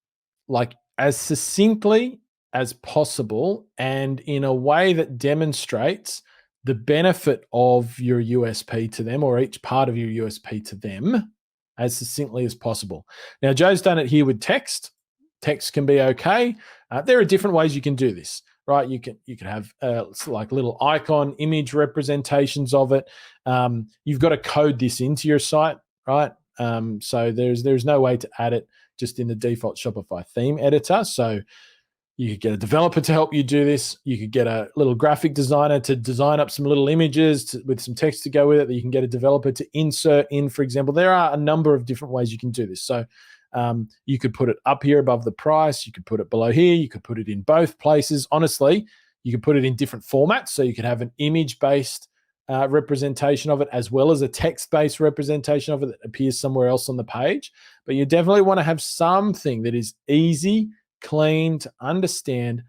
like as succinctly as possible and in a way that demonstrates the benefit of your USP to them, or each part of your USP to them, as succinctly as possible. Now, Joe's done it here with text. Text can be okay. There are different ways you can do this, right? You can have like little icon image representations of it. You've got to code this into your site, right? So there's no way to add it just in the default Shopify theme editor. So you could get a developer to help you do this. You could get a little graphic designer to design up some little images with some text to go with it that you can get a developer to insert in, for example. There are a number of different ways you can do this. So you could put it up here above the price. You could put it below here. You could put it in both places. Honestly, you could put it in different formats. So you could have an image-based representation of it, as well as a text-based representation of it that appears somewhere else on the page. But you definitely want to have something that is easy, clean to understand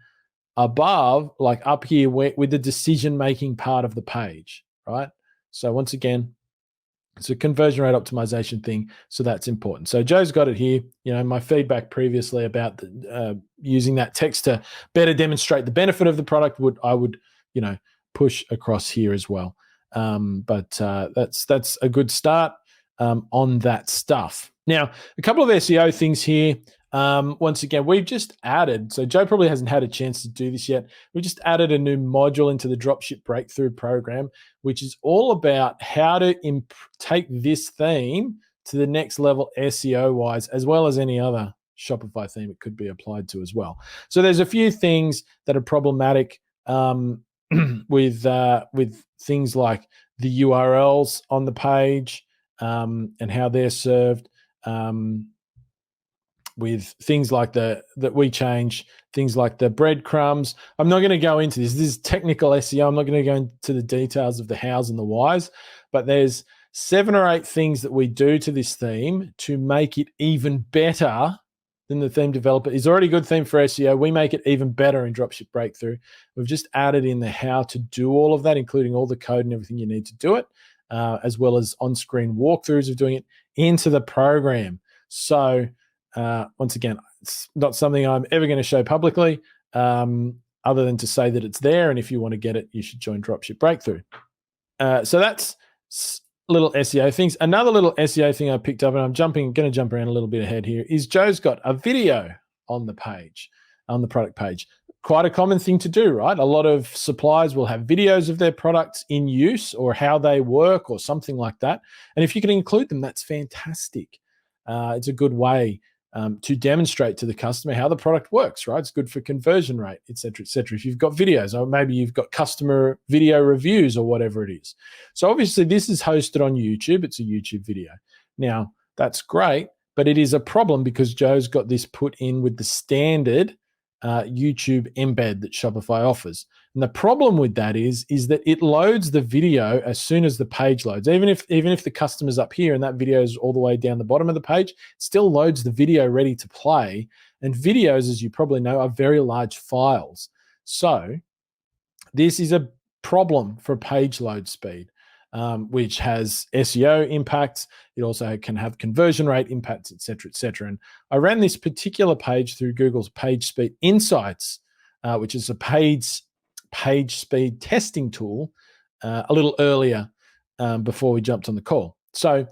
above, like up here with the decision-making part of the page, right? So once again, it's a conversion rate optimization thing, so that's important. So Joe's got it here. My feedback previously about using that text to better demonstrate the benefit of the product I would push across here as well. But that's a good start on that stuff. Now, a couple of SEO things here. Once again, we've just added, so Joe probably hasn't had a chance to do this yet. We just added a new module into the Dropship Breakthru program, which is all about how to take this theme to the next level SEO-wise, as well as any other Shopify theme it could be applied to as well. So there's a few things that are problematic with things like the URLs on the page and how they're served. With things like that we change, things like the breadcrumbs. I'm not going to go into this. This is technical SEO. I'm not going to go into the details of the hows and the whys, but there's 7 or 8 things that we do to this theme to make it even better than the theme developer. It's already a good theme for SEO. We make it even better in Dropship Breakthru. We've just added in the how to do all of that, including all the code and everything you need to do it, as well as on-screen walkthroughs of doing it into the program. So once again, it's not something I'm ever going to show publicly, other than to say that it's there. And if you want to get it, you should join Dropship Breakthru. So that's little SEO things. Another little SEO thing I picked up, and I'm going to jump around a little bit ahead here, is Joe's got a video on the page, on the product page. Quite a common thing to do, right? A lot of suppliers will have videos of their products in use or how they work or something like that. And if you can include them, that's fantastic. It's a good way to demonstrate to the customer how the product works, right? It's good for conversion rate, et cetera, et cetera. If you've got videos, or maybe you've got customer video reviews or whatever it is. So obviously this is hosted on YouTube. It's a YouTube video. Now, that's great, but it is a problem because Joe's got this put in with the standard YouTube embed that Shopify offers. And the problem with that is that it loads the video as soon as the page loads. Even if the customer's up here and that video is all the way down the bottom of the page, it still loads the video ready to play. And videos, as you probably know, are very large files. So this is a problem for page load speed, which has SEO impacts. It also can have conversion rate impacts, et cetera, et cetera. And I ran this particular page through Google's Page Speed Insights, which is a page speed testing tool, a little earlier before we jumped on the call. So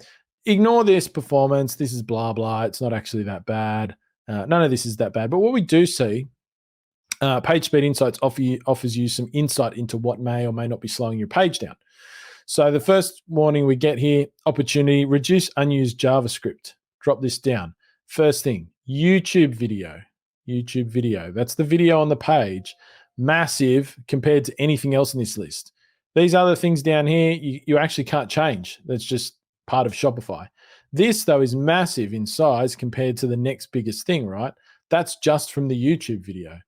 ignore this performance. This is blah, blah. It's not actually that bad. None of this is that bad. But what we do see Page Speed Insights offers you some insight into what may or may not be slowing your page down. So the first warning we get here, opportunity, reduce unused JavaScript. Drop this down. First thing, YouTube video. YouTube video. That's the video on the page. Massive compared to anything else in this list. These other things down here, you actually can't change. That's just part of Shopify. This, though, is massive in size compared to the next biggest thing, right? That's just from the YouTube video.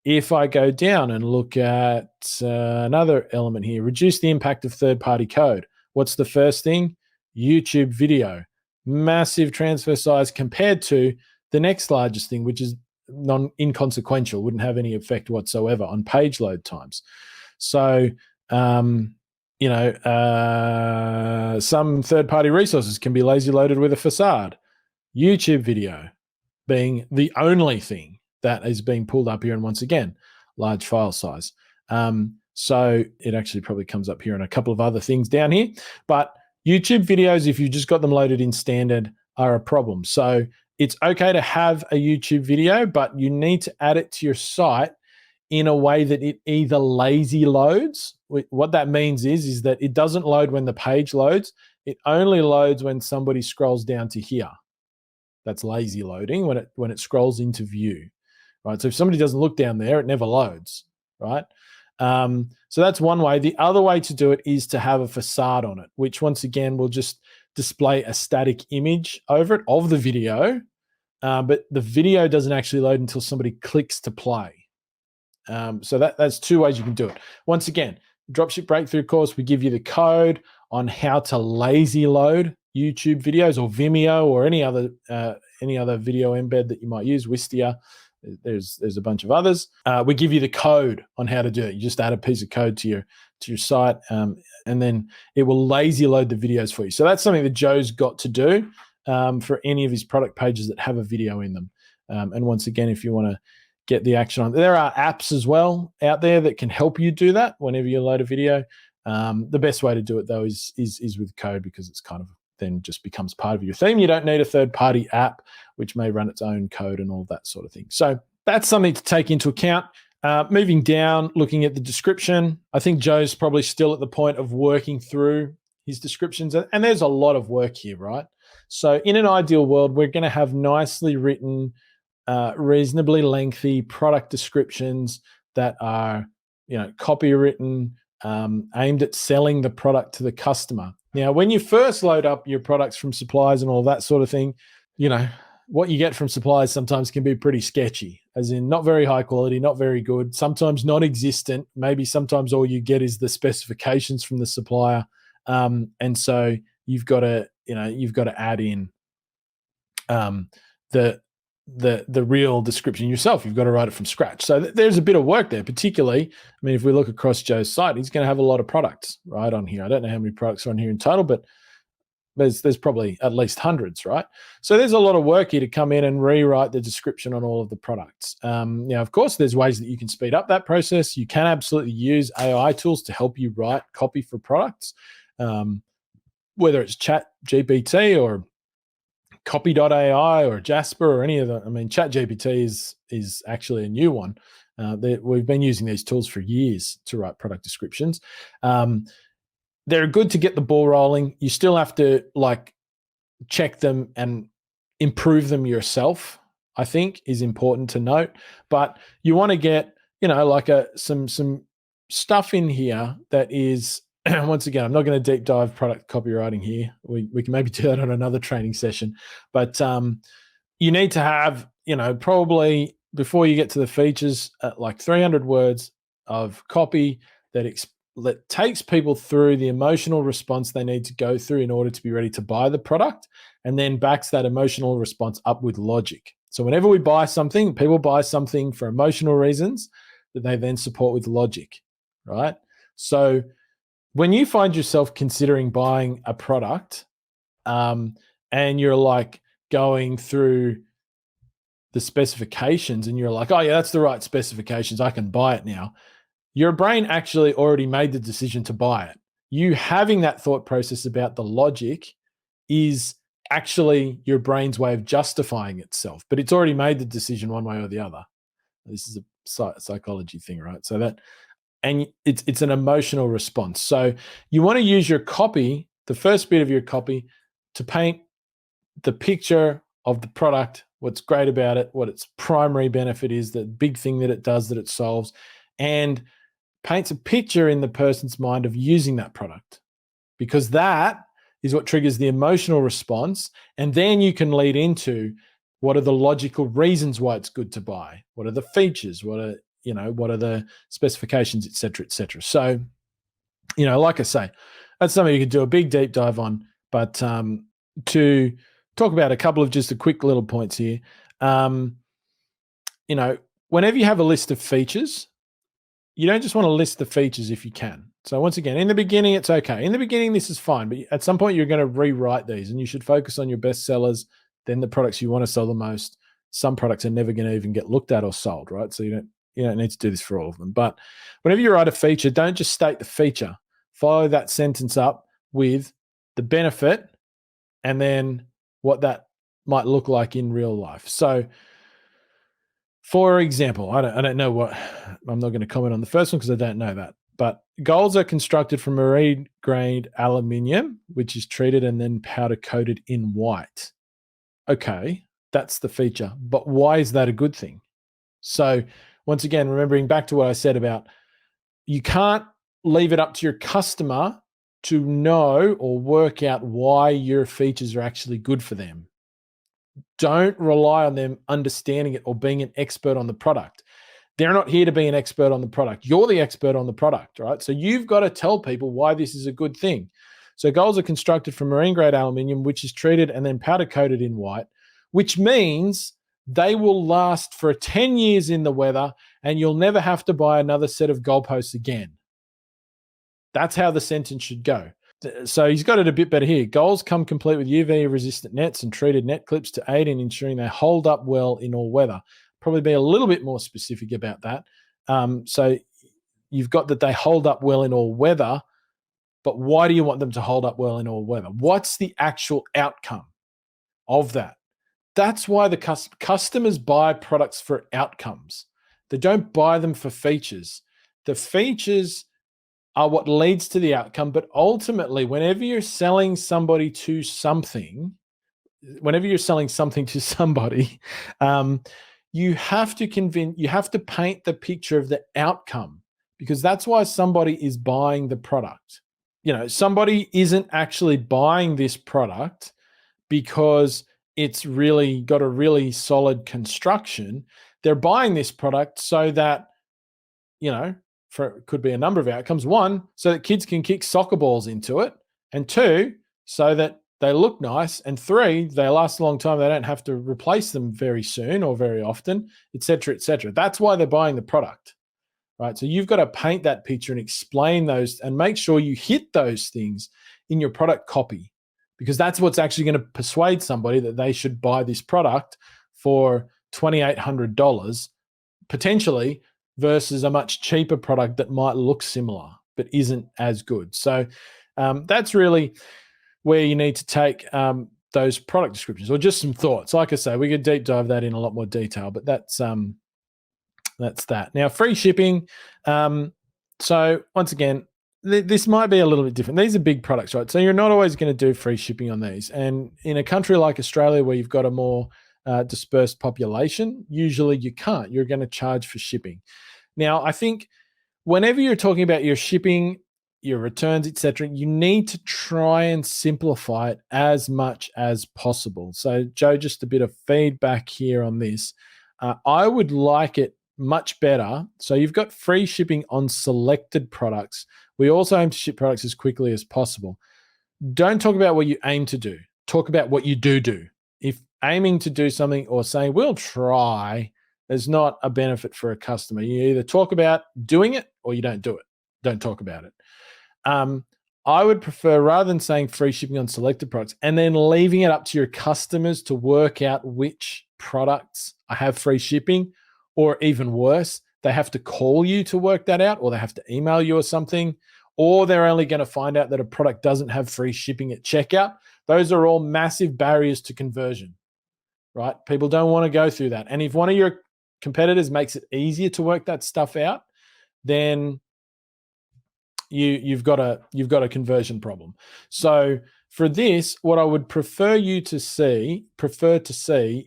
If I go down and look at another element here, reduce the impact of third-party code. What's the first thing? YouTube video. Massive transfer size compared to the next largest thing, which is inconsequential, wouldn't have any effect whatsoever on page load times. So, some third-party resources can be lazy loaded with a facade. YouTube video being the only thing that is being pulled up here. And once again, large file size. So it actually probably comes up here and a couple of other things down here. But YouTube videos, if you've just got them loaded in standard, are a problem. So it's okay to have a YouTube video, but you need to add it to your site in a way that it either lazy loads. What that means is that it doesn't load when the page loads. It only loads when somebody scrolls down to here. That's lazy loading, when it scrolls into view. Right? So if somebody doesn't look down there, it never loads, right? So that's one way. The other way to do it is to have a facade on it, which once again will just display a static image over it of the video, but the video doesn't actually load until somebody clicks to play. So that's two ways you can do it. Once again, Dropship Breakthru course, we give you the code on how to lazy load YouTube videos or Vimeo or any other video embed that you might use, Wistia. There's a bunch of others. We give you the code on how to do it. You just add a piece of code to your site, and then it will lazy load the videos for you. So that's something that Joe's got to do for any of his product pages that have a video in them. And once again, if you want to get the action on, there are apps as well out there that can help you do that whenever you load a video. The best way to do it though is with code, because it's kind of then just becomes part of your theme. You don't need a third-party app which may run its own code and all that sort of thing. So that's something to take into account. Moving down, looking at the description, I think Joe's probably still at the point of working through his descriptions, and there's a lot of work here, right? So in an ideal world, we're going to have nicely written, reasonably lengthy product descriptions that are, copywritten, aimed at selling the product to the customer. Now, when you first load up your products from suppliers and all that sort of thing, what you get from suppliers sometimes can be pretty sketchy, as in not very high quality, not very good, sometimes non-existent. Maybe sometimes all you get is the specifications from the supplier. And so you've got to add in the real description yourself. You've got to write it from scratch. So there's a bit of work there, particularly, if we look across Joe's site, he's going to have a lot of products right on here. I don't know how many products are on here in total, but there's probably at least hundreds, right? So there's a lot of work here to come in and rewrite the description on all of the products. Of course, there's ways that you can speed up that process. You can absolutely use AI tools to help you write copy for products, whether it's Chat GPT or Copy.ai or Jasper or any of them. Chat GPT is actually a new one. We've been using these tools for years to write product descriptions. They're good to get the ball rolling. You still have to check them and improve them yourself, I think is important to note. But you want to get, some stuff in here that is, once again, I'm not going to deep dive product copywriting here. We can maybe do that on another training session. But you need to have, probably before you get to the features, 300 words of copy that takes people through the emotional response they need to go through in order to be ready to buy the product, and then backs that emotional response up with logic. So whenever we buy something, people buy something for emotional reasons that they then support with logic, right? So when you find yourself considering buying a product, and you're going through the specifications and you're like, oh yeah, that's the right specifications, I can buy it now. Your brain actually already made the decision to buy it. You having that thought process about the logic is actually your brain's way of justifying itself, but it's already made the decision one way or the other. This is psychology thing, right? So that, and it's an emotional response. So you want to use your copy, the first bit of your copy, to paint the picture of the product, what's great about it, what its primary benefit is, the big thing that it does, that it solves, and paints a picture in the person's mind of using that product, because that is what triggers the emotional response. And then you can lead into what are the logical reasons why it's good to buy, what are the features, what are the specifications, et cetera, et cetera. So, like I say, that's something you could do a big deep dive on. But to talk about a couple of just a quick little points here, whenever you have a list of features, you don't just want to list the features if you can. So once again, in the beginning, it's okay. In the beginning, this is fine, but at some point you're going to rewrite these, and you should focus on your best sellers, then the products you want to sell the most. Some products are never going to even get looked at or sold, right? So you don't need to do this for all of them. But whenever you write a feature, don't just state the feature. Follow that sentence up with the benefit and then what that might look like in real life. So, for example, I don't know what, I'm not going to comment on the first one because I don't know that, but goals are constructed from marine grade aluminium, which is treated and then powder coated in white. Okay, that's the feature, but why is that a good thing? So once again, remembering back to what I said about, you can't leave it up to your customer to know or work out why your features are actually good for them. Don't rely on them understanding it or being an expert on the product. They're not here to be an expert on the product. You're the expert on the product, right? So you've got to tell people why this is a good thing. So goals are constructed from marine grade aluminium, which is treated and then powder coated in white, which means they will last for 10 years in the weather and you'll never have to buy another set of goalposts again. That's how the sentence should go. So he's got it a bit better here. Goals come complete with UV-resistant nets and treated net clips to aid in ensuring they hold up well in all weather. Probably be a little bit more specific about that. So you've got that they hold up well in all weather, but why do you want them to hold up well in all weather? What's the actual outcome of that? That's why the customers buy products for outcomes. They don't buy them for features. The features are what leads to the outcome. But ultimately, whenever you're selling somebody to something, you have to paint the picture of the outcome, because that's why somebody is buying the product. Somebody isn't actually buying this product because it's really got a really solid construction. They're buying this product so that, could be a number of outcomes. One, so that kids can kick soccer balls into it. And two, so that they look nice. And three, they last a long time. They don't have to replace them very soon or very often, et cetera, et cetera. That's why they're buying the product, right? So you've got to paint that picture and explain those and make sure you hit those things in your product copy, because that's what's actually going to persuade somebody that they should buy this product for $2,800 potentially, versus a much cheaper product that might look similar but isn't as good. So that's really where you need to take those product descriptions, or just some thoughts. Like I say, we could deep dive that in a lot more detail, but that's that. Now, free shipping. So once again, this might be a little bit different. These are big products, right? So you're not always going to do free shipping on these. And in a country like Australia, where you've got a more dispersed population, usually you can't. You're going to charge for shipping. Now, I think whenever you're talking about your shipping, your returns, etc., you need to try and simplify it as much as possible. So, Joe, just a bit of feedback here on this. I would like it much better. So you've got free shipping on selected products. We also aim to ship products as quickly as possible. Don't talk about what you aim to do. Talk about what you do. If aiming to do something or saying, we'll try, there's not a benefit for a customer. You either talk about doing it or you don't do it. Don't talk about it. I would prefer, rather than saying free shipping on selected products and then leaving it up to your customers to work out which products have free shipping, or even worse, they have to call you to work that out, or they have to email you or something, or they're only going to find out that a product doesn't have free shipping at checkout. Those are all massive barriers to conversion, right? People don't want to go through that. And if one of your competitors makes it easier to work that stuff out, then you've got a conversion problem. So for this, what I would prefer to see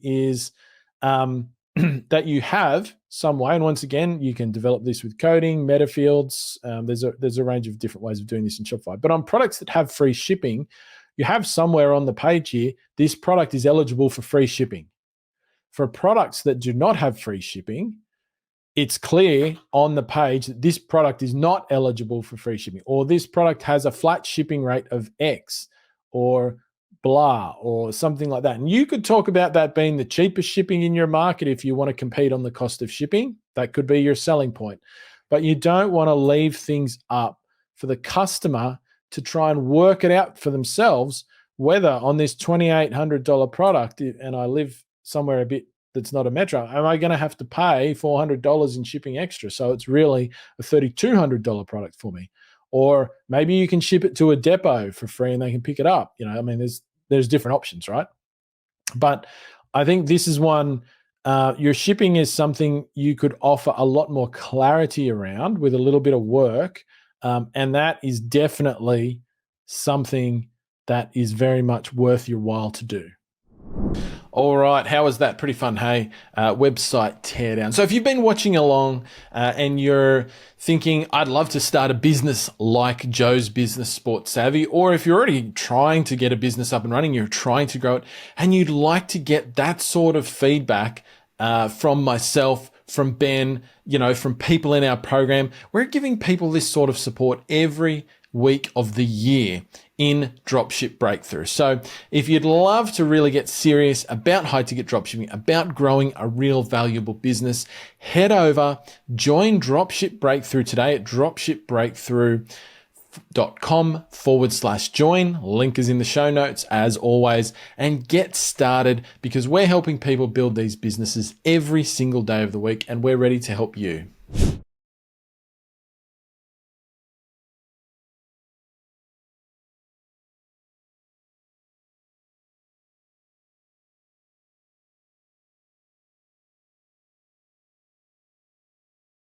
is that you have some way, and once again, you can develop this with coding, meta fields. There's a range of different ways of doing this in Shopify. But on products that have free shipping, you have somewhere on the page here, this product is eligible for free shipping. For products that do not have free shipping, it's clear on the page that this product is not eligible for free shipping, or this product has a flat shipping rate of X, or blah, or something like that. And you could talk about that being the cheapest shipping in your market if you want to compete on the cost of shipping. That could be your selling point. But you don't want to leave things up for the customer to try and work it out for themselves, whether on this $2,800 product, and I live somewhere a bit that's not a metro, am I going to have to pay $400 in shipping extra? So it's really a $3,200 product for me. Or maybe you can ship it to a depot for free and they can pick it up. There's different options, right? But I think this is one, your shipping is something you could offer a lot more clarity around with a little bit of work. And that is definitely something that is very much worth your while to do. All right, how was that? Pretty fun, hey? Website teardown. So if you've been watching along and you're thinking, I'd love to start a business like Joe's Business Sports Savvy, or if you're already trying to get a business up and running, you're trying to grow it, and you'd like to get that sort of feedback from myself, from Ben, from people in our program, we're giving people this sort of support every week of the year in Dropship Breakthru. So if you'd love to really get serious about high-ticket dropshipping, about growing a real valuable business, head over, join Dropship Breakthru today at dropshipbreakthru.com/join. Link is in the show notes as always, and get started because we're helping people build these businesses every single day of the week and we're ready to help you.